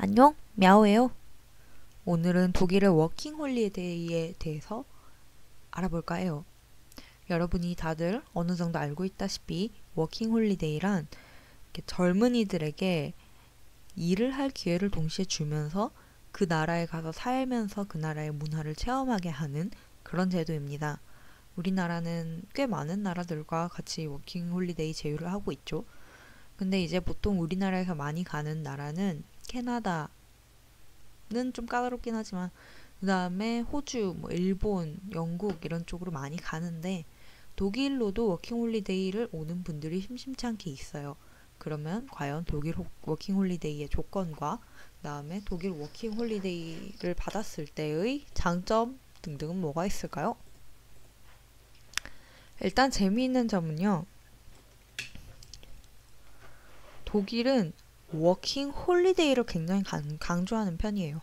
안녕, мя오예요. 오늘은 독일의 워킹 홀리데이에 대해서 알아볼까 해요. 여러분이 다들 어느 정도 알고 있다시피 워킹 홀리데이란 이렇게 젊은이들에게 일을 할 기회를 동시에 주면서 그 나라에 가서 살면서 그 나라의 문화를 체험하게 하는 그런 제도입니다. 우리나라는 꽤 많은 나라들과 같이 워킹 홀리데이 제휴를 하고 있죠. 근데 이제 보통 우리나라에서 많이 가는 나라는 캐나다, 는 좀 까다롭긴 하지만 그 다음에 호주, 뭐 일본, 영국 이런 쪽으로 많이 가는데 독일로도 워킹홀리데이를 오는 분들이 심심치 않게 있어요. 그러면 과연 독일 워킹홀리데이의 조건과 그 다음에 독일 워킹홀리데이를 받았을 때의 장점 등등은 뭐가 있을까요? 일단 재미있는 점은요. 독일은 워킹 홀리데이를 굉장히 강조하는 편이에요.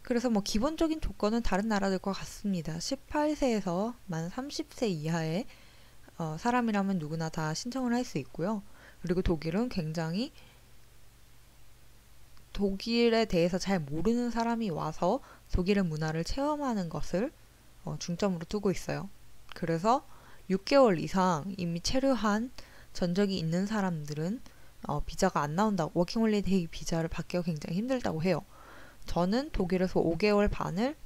그래서 뭐 기본적인 조건은 다른 나라들과 같습니다. 18세에서 만 30세 이하의 사람이라면 누구나 다 신청을 할 수 있고요. 그리고 독일은 굉장히 독일에 대해서 잘 모르는 사람이 와서 독일의 문화를 체험하는 것을 중점으로 두고 있어요. 그래서 6개월 이상 이미 체류한 전적이 있는 사람들은 비자가 안 나온다고, 워킹홀리데이 비자를 받기가 굉장히 힘들다고 해요. 저는 독일에서 5개월 반을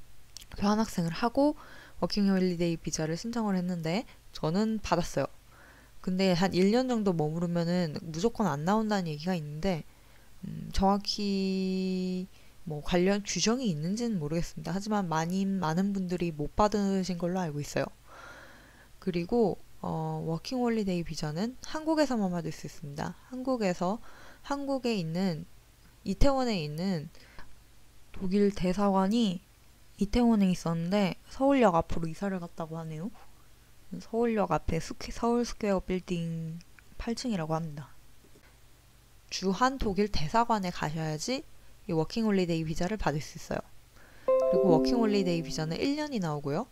교환학생을 하고 워킹홀리데이 비자를 신청을 했는데 저는 받았어요. 근데 한 1년 정도 머무르면은 무조건 안 나온다는 얘기가 있는데 정확히 뭐 관련 규정이 있는지는 모르겠습니다. 하지만 많은 분들이 못 받으신 걸로 알고 있어요. 그리고 워킹홀리데이 비자는 한국에서만 받을 수 있습니다. 한국에 있는 이태원에 있는 독일 대사관이 이태원에 있었는데 서울역 앞으로 이사를 갔다고 하네요. 서울역 앞에 서울 스퀘어 빌딩 8층이라고 합니다. 주한 독일 대사관에 가셔야지 이 워킹홀리데이 비자를 받을 수 있어요. 그리고 워킹홀리데이 비자는 1년이 나오고요.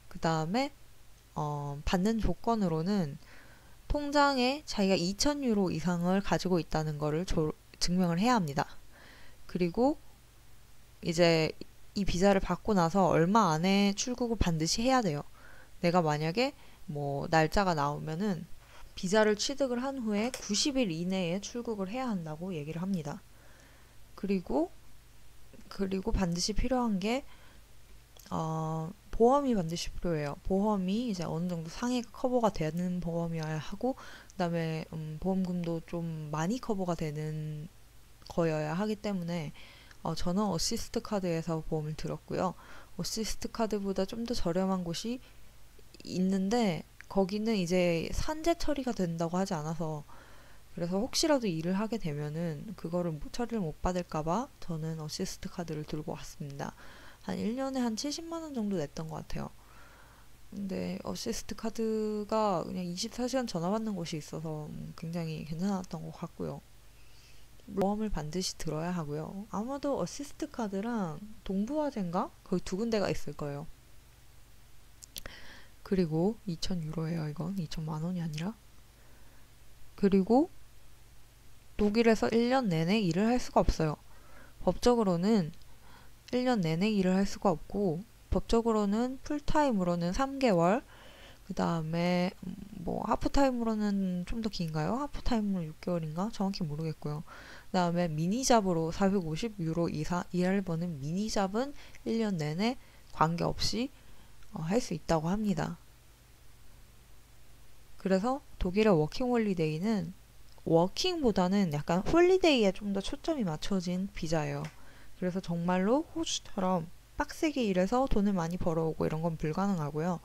그 다음에 받는 조건으로는 통장에 자기가 2,000유로 이상을 가지고 있다는 거를 증명을 해야 합니다. 그리고 이제 이 비자를 받고 나서 얼마 안에 출국을 반드시 해야 돼요. 내가 만약에 뭐 날짜가 나오면은 비자를 취득을 한 후에 90일 이내에 출국을 해야 한다고 얘기를 합니다. 그리고 반드시 필요한 게 보험이 반드시 필요해요. 보험이 이제 어느 정도 상해가 커버가 되는 보험이어야 하고, 그 다음에 보험금도 좀 많이 커버가 되는 거여야 하기 때문에 저는 어시스트 카드에서 보험을 들었고요. 어시스트 카드보다 좀 더 저렴한 곳이 있는데 거기는 이제 산재 처리가 된다고 하지 않아서, 그래서 혹시라도 일을 하게 되면은 그거를 처리를 못 받을까봐 저는 어시스트 카드를 들고 왔습니다. 한 1년에 한 70만 원 정도 냈던 것 같아요. 근데 어시스트 카드가 그냥 24시간 전화 받는 곳이 있어서 굉장히 괜찮았던 것 같고요. 보험을 반드시 들어야 하고요. 아마도 어시스트 카드랑 동부화재인가? 거기 두 군데가 있을 거예요. 그리고 2,000유로예요. 이건 2,000만 원이 아니라. 그리고 독일에서 1년 내내 일을 할 수가 없어요. 법적으로는 1년 내내 일을 할 수가 없고, 법적으로는 풀타임으로는 3개월, 그 다음에 뭐 하프타임으로는 좀 더 긴가요? 하프타임으로 6개월인가? 정확히 모르겠고요. 그 다음에 미니잡으로 450유로 이상 일할 버는 미니잡은 1년 내내 관계없이 할 수 있다고 합니다. 그래서 독일의 워킹 홀리데이는 워킹보다는 약간 홀리데이에 좀 더 초점이 맞춰진 비자예요. 그래서 정말로 호주처럼 빡세게 일해서 돈을 많이 벌어오고 이런 건 불가능하고요.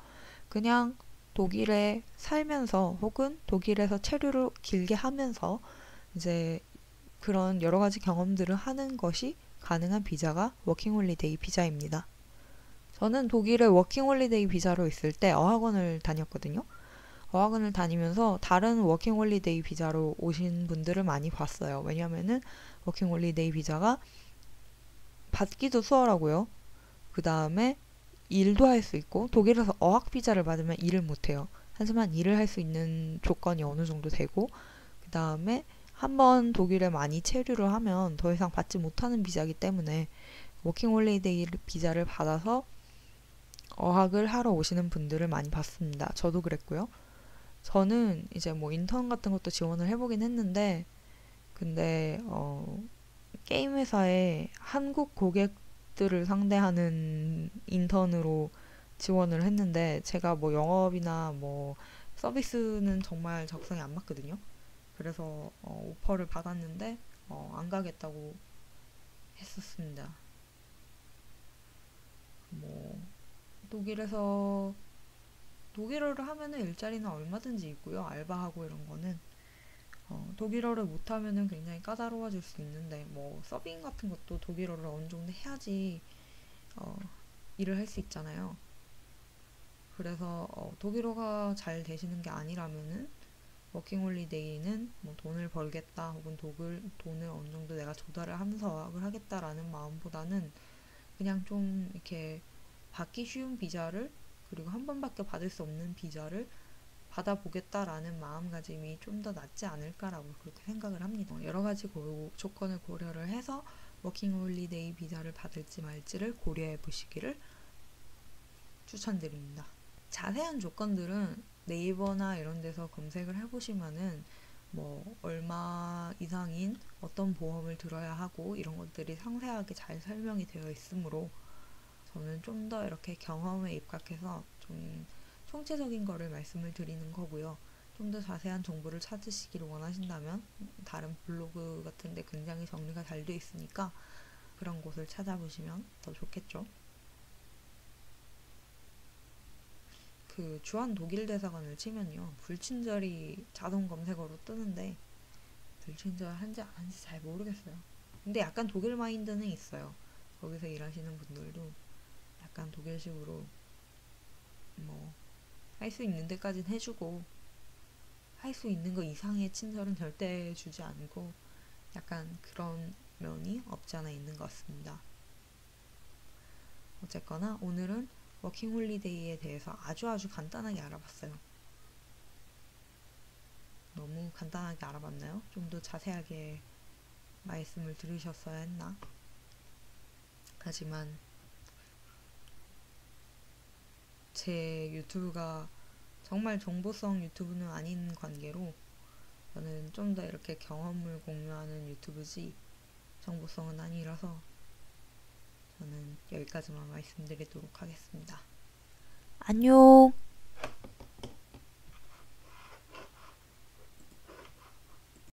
그냥 독일에 살면서 혹은 독일에서 체류를 길게 하면서 이제 그런 여러 가지 경험들을 하는 것이 가능한 비자가 워킹홀리데이 비자입니다. 저는 독일의 워킹홀리데이 비자로 있을 때 어학원을 다녔거든요. 어학원을 다니면서 다른 워킹홀리데이 비자로 오신 분들을 많이 봤어요. 왜냐면은 워킹홀리데이 비자가 받기도 수월하고요. 그 다음에 일도 할 수 있고, 독일에서 어학 비자를 받으면 일을 못해요. 하지만 일을 할 수 있는 조건이 어느 정도 되고, 그 다음에 한번 독일에 많이 체류를 하면 더 이상 받지 못하는 비자이기 때문에 워킹홀리데이 비자를 받아서 어학을 하러 오시는 분들을 많이 봤습니다. 저도 그랬고요. 저는 이제 뭐 인턴 같은 것도 지원을 해보긴 했는데, 근데 게임 회사에 한국 고객들을 상대하는 인턴으로 지원을 했는데, 제가 뭐 영업이나 뭐 서비스는 정말 적성에 안 맞거든요. 그래서 오퍼를 받았는데 안 가겠다고 했었습니다. 뭐 독일에서 독일어를 하면은 일자리는 얼마든지 있고요. 알바하고 이런 거는 독일어를 못하면은 굉장히 까다로워질 수 있는데, 뭐 서빙 같은 것도 독일어를 어느 정도 해야지 어, 일을 할 수 있잖아요. 그래서 독일어가 잘 되시는 게 아니라면은 워킹홀리데이는 뭐 돈을 벌겠다 혹은 돈을 어느 정도 내가 조달을 하면서 어학을 하겠다라는 마음보다는 그냥 좀 이렇게 받기 쉬운 비자를, 그리고 한 번밖에 받을 수 없는 비자를 받아보겠다라는 마음가짐이 좀 더 낫지 않을까라고 그렇게 생각을 합니다. 여러 가지 조건을 고려를 해서 워킹홀리데이 비자를 받을지 말지를 고려해 보시기를 추천드립니다. 자세한 조건들은 네이버나 이런 데서 검색을 해보시면은 뭐 얼마 이상인 어떤 보험을 들어야 하고 이런 것들이 상세하게 잘 설명이 되어 있으므로, 저는 좀 더 이렇게 경험에 입각해서 좀 총체적인 거를 말씀을 드리는 거고요. 좀 더 자세한 정보를 찾으시기를 원하신다면 다른 블로그 같은데 굉장히 정리가 잘 돼 있으니까 그런 곳을 찾아보시면 더 좋겠죠. 그 주한 독일 대사관을 치면요, 불친절이 자동 검색어로 뜨는데 불친절 한지 안 한지 잘 모르겠어요. 근데 약간 독일 마인드는 있어요. 거기서 일하시는 분들도 약간 독일식으로 뭐 할 수 있는 데까진 해주고 할 수 있는 거 이상의 친절은 절대 주지 않고, 약간 그런 면이 없지 않아 있는 것 같습니다. 어쨌거나 오늘은 워킹 홀리데이에 대해서 아주 간단하게 알아봤어요. 너무 간단하게 알아봤나요? 좀 더 자세하게 말씀을 들으셨어야 했나? 하지만 제 유튜브가 정말 정보성 유튜브는 아닌 관계로 저는 좀 더 이렇게 경험을 공유하는 유튜브지 정보성은 아니라서 저는 여기까지만 말씀드리도록 하겠습니다. 안녕!